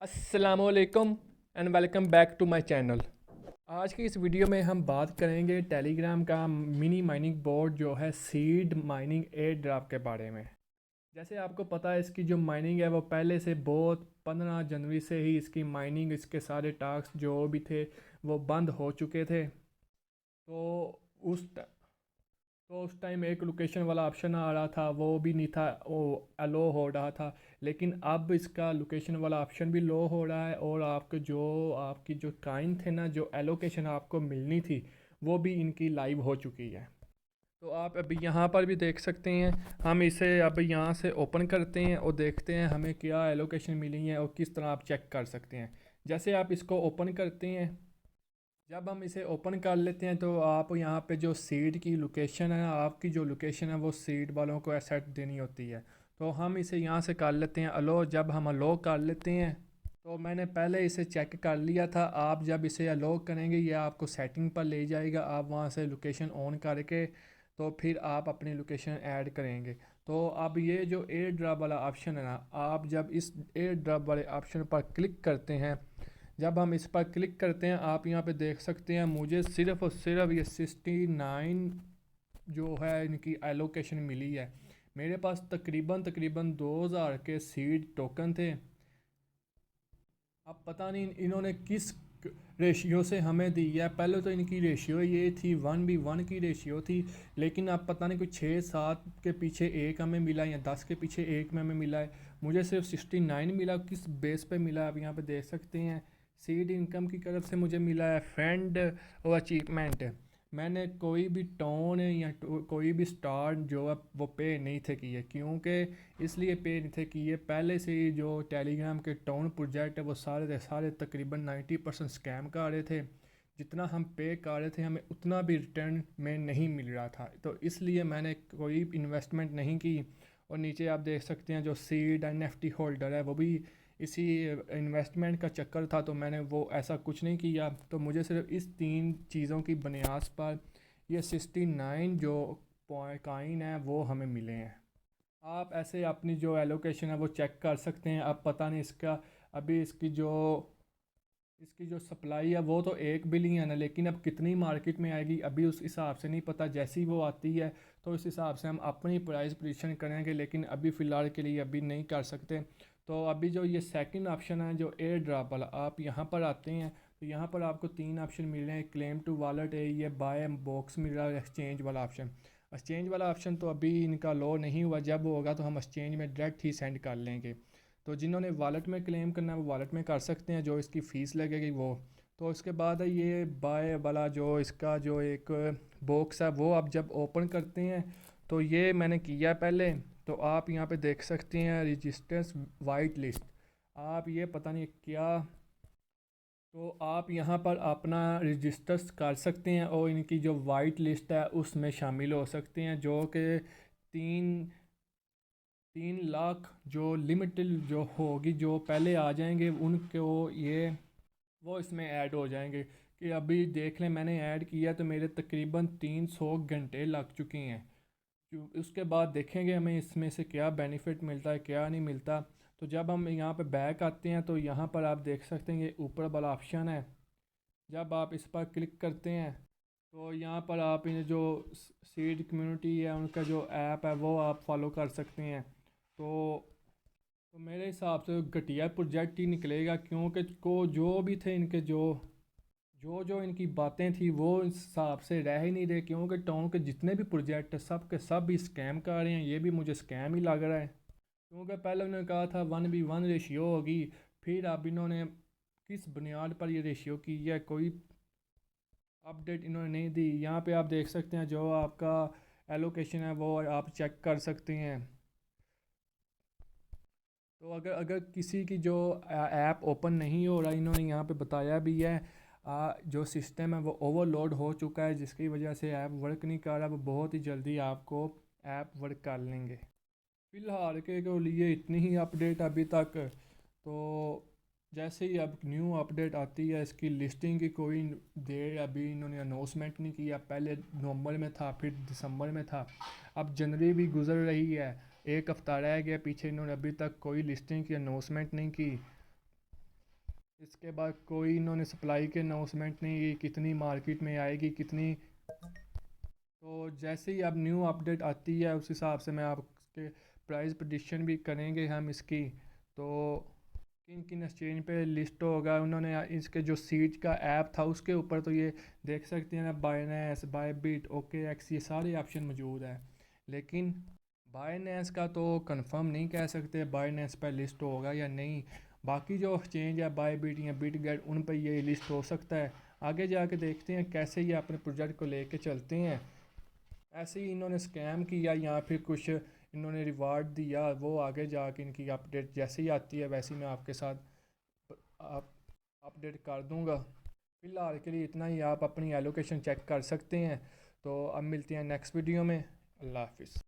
अस्सलामुअलैकुम and welcome back to my channel. आज की इस वीडियो में हम बात करेंगे टेलीग्राम का मिनी माइनिंग बोर्ड जो है सीड माइनिंग एयर ड्रॉप के बारे में। जैसे आपको पता है इसकी जो माइनिंग है वो पहले से बहुत 15 जनवरी से ही इसकी माइनिंग इसके सारे टास्क जो भी थे वो बंद हो चुके थे। तो उस उस टाइम एक लोकेशन वाला ऑप्शन आ रहा था वो भी नहीं था, वो अलो हो रहा था। लेकिन अब इसका लोकेशन वाला ऑप्शन भी लो हो रहा है और आपकी जो काइन थे ना, जो एलोकेशन आपको मिलनी थी वो भी इनकी लाइव हो चुकी है। तो आप अभी यहाँ पर भी देख सकते हैं। हम इसे अब यहाँ से ओपन करते हैं और देखते हैं हमें क्या एलोकेशन मिली है और किस तरह आप चेक कर सकते हैं। जैसे आप इसको ओपन करते हैं, जब हम इसे ओपन कर लेते हैं तो आप यहाँ पे जो सीड की लोकेशन है, आपकी जो लोकेशन है वो सीड वालों को एसेट देनी होती है। तो हम इसे यहाँ से कर लेते हैं अलो। जब हम अलो कर लेते हैं तो मैंने पहले इसे चेक कर लिया था। आप जब इसे अलो करेंगे ये आपको सेटिंग पर ले जाएगा, आप वहाँ से लोकेशन ऑन करके तो फिर आप अपनी लोकेशन ऐड करेंगे। तो अब ये जो एयर ड्रॉप वाला ऑप्शन है ना, आप जब इस एयर ड्रॉप वाले ऑप्शन पर क्लिक करते हैं, जब हम इस पर क्लिक करते हैं आप यहाँ पे देख सकते हैं मुझे सिर्फ़ और सिर्फ ये 69 जो है इनकी एलोकेशन मिली है। मेरे पास तकरीबन तकरीबन 2000 के सीड टोकन थे। अब पता नहीं इन्होंने किस रेशियो से हमें दी है। पहले तो इनकी रेशियो ये थी 1:1 की रेशियो थी, लेकिन अब पता नहीं कोई 6-7 के पीछे एक हमें मिला या 10 के पीछे एक में हमें मिला है। मुझे सिर्फ 69 मिला। किस बेस पे मिला आप यहाँ पे देख सकते हैं। सीड इनकम की तरफ से मुझे मिला है फ्रेंड और अचीवमेंट। मैंने कोई भी टोन या कोई भी स्टार जो है वो पे नहीं थे किए, क्योंकि इसलिए पे नहीं थे किए पहले से ही जो टेलीग्राम के टोन प्रोजेक्ट है वो सारे के सारे तकरीबन 90% स्कैम कर रहे थे। जितना हम पे कर रहे थे हमें उतना भी रिटर्न में नहीं मिल रहा था, तो इसलिए मैंने कोई इन्वेस्टमेंट नहीं की। और नीचे आप देख सकते हैं जो सीड एनएफटी होल्डर है वो भी इसी इन्वेस्टमेंट का चक्कर था, तो मैंने वो ऐसा कुछ नहीं किया। तो मुझे सिर्फ इस 3 चीज़ों की बुनियाद पर ये 69 जो कॉइन है वो हमें मिले हैं। आप ऐसे अपनी जो एलोकेशन है वो चेक कर सकते हैं। अब पता नहीं इसका अभी इसकी जो सप्लाई है वो तो 1 बिलियन है, लेकिन अब कितनी मार्केट में आएगी अभी उस हिसाब से नहीं पता। जैसी वो आती है तो उस हिसाब से हम अपनी प्राइस पोजीशन करेंगे, लेकिन अभी फ़िलहाल के लिए अभी नहीं कर सकते। तो अभी जो ये सेकंड ऑप्शन है जो एयर ड्रॉप वाला, आप यहाँ पर आते हैं तो यहाँ पर आपको 3 ऑप्शन मिल रहे हैं। क्लेम टू वॉलेट है, ये बाय बॉक्स मिल रहा है, एक्सचेंज वाला ऑप्शन। एक्सचेंज वाला ऑप्शन तो अभी इनका लो नहीं हुआ, जब होगा तो हम एक्सचेंज में डायरेक्ट ही सेंड कर लेंगे। तो जिन्होंने वॉलेट में क्लेम करना है वो वॉलेट में कर सकते हैं, जो इसकी फ़ीस लगेगी वो। तो इसके बाद है ये बाय वाला जो इसका जो एक बॉक्स है वो आप जब ओपन करते हैं तो ये मैंने किया पहले। तो आप यहाँ पे देख सकते हैं रजिस्टर्स वाइट लिस्ट। आप ये पता नहीं क्या, तो आप यहाँ पर अपना रजिस्टर्स कर सकते हैं और इनकी जो वाइट लिस्ट है उसमें शामिल हो सकते हैं, जो कि 3 लाख जो लिमिटेड जो होगी जो पहले आ जाएंगे उनको ये वो इसमें ऐड हो जाएंगे। कि अभी देख लें मैंने ऐड किया तो मेरे तकरीबन 300 घंटे लग चुके हैं। उसके बाद देखेंगे हमें इसमें से क्या बेनिफिट मिलता है क्या नहीं मिलता। तो जब हम यहाँ पे बैक आते हैं तो यहाँ पर आप देख सकते हैं ये ऊपर वाला ऑप्शन है। जब आप इस पर क्लिक करते हैं तो यहाँ पर आप इन जो सीड कम्युनिटी है उनका जो ऐप है वो आप फॉलो कर सकते हैं। तो मेरे हिसाब से घटिया प्रोजेक्ट ही निकलेगा, क्योंकि को जो भी थे इनके जो जो जो इनकी बातें थी वो इस हिसाब से रह ही नहीं रहे, क्योंकि टाउन के जितने भी प्रोजेक्ट है सब के सब भी स्कैम कर रहे हैं। ये भी मुझे स्कैम ही लग रहा है, क्योंकि पहले उन्होंने कहा था 1:1 रेशियो होगी, फिर अब इन्होंने किस बुनियाद पर ये रेशियो की है कोई अपडेट इन्होंने नहीं दी। यहाँ पे आप देख सकते हैं जो आपका एलोकेशन है वो आप चेक कर सकते हैं। तो अगर अगर किसी की जो ऐप ओपन नहीं हो रहा, इन्होंने यहाँ पे बताया भी है जो सिस्टम है वो ओवरलोड हो चुका है, जिसकी वजह से ऐप वर्क नहीं कर रहा। वो बहुत ही जल्दी आपको ऐप वर्क कर लेंगे। फ़िलहाल के लिए इतनी ही अपडेट अभी तक। तो जैसे ही अब न्यू अपडेट आती है इसकी लिस्टिंग की कोई देर अभी इन्होंने अनाउंसमेंट नहीं किया। पहले नवंबर में था, फिर दिसंबर में था, अब जनवरी भी गुजर रही है, एक हफ्ता रह गया पीछे, इन्होंने अभी तक कोई लिस्टिंग की अनाउंसमेंट नहीं की। इसके बाद कोई इन्होंने सप्लाई के अनाउंसमेंट नहीं की, कितनी मार्केट में आएगी कितनी। तो जैसे ही अब न्यू अपडेट आती है उस हिसाब से मैं आपके प्राइस प्रेडिक्शन भी करेंगे हम इसकी। तो किन किन एक्सचेंज पे लिस्ट होगा, उन्होंने इसके जो सीट का ऐप था उसके ऊपर तो ये देख सकते हैं ना, बायनेंस, बायबिट, ओके एक्स, ये सारे ऑप्शन मौजूद है। लेकिन बायनेंस का तो कंफर्म नहीं कह सकते बायनेंस पर लिस्ट होगा या नहीं। बाकी जो एक्सचेंज है बायबिट या बिटगेट, उन पर ये लिस्ट हो सकता है। आगे जाके देखते हैं कैसे ये अपने प्रोजेक्ट को लेके चलते हैं। ऐसे ही इन्होंने स्कैम किया या फिर कुछ इन्होंने रिवार्ड दिया, वो आगे जाके इनकी अपडेट जैसे ही आती है वैसे ही मैं आपके साथ आप अपडेट कर दूंगा। फ़िलहाल के लिए इतना ही, आप अपनी एलोकेशन चेक कर सकते हैं। तो अब मिलते हैं नेक्स्ट वीडियो में। अल्लाह हाफिज़।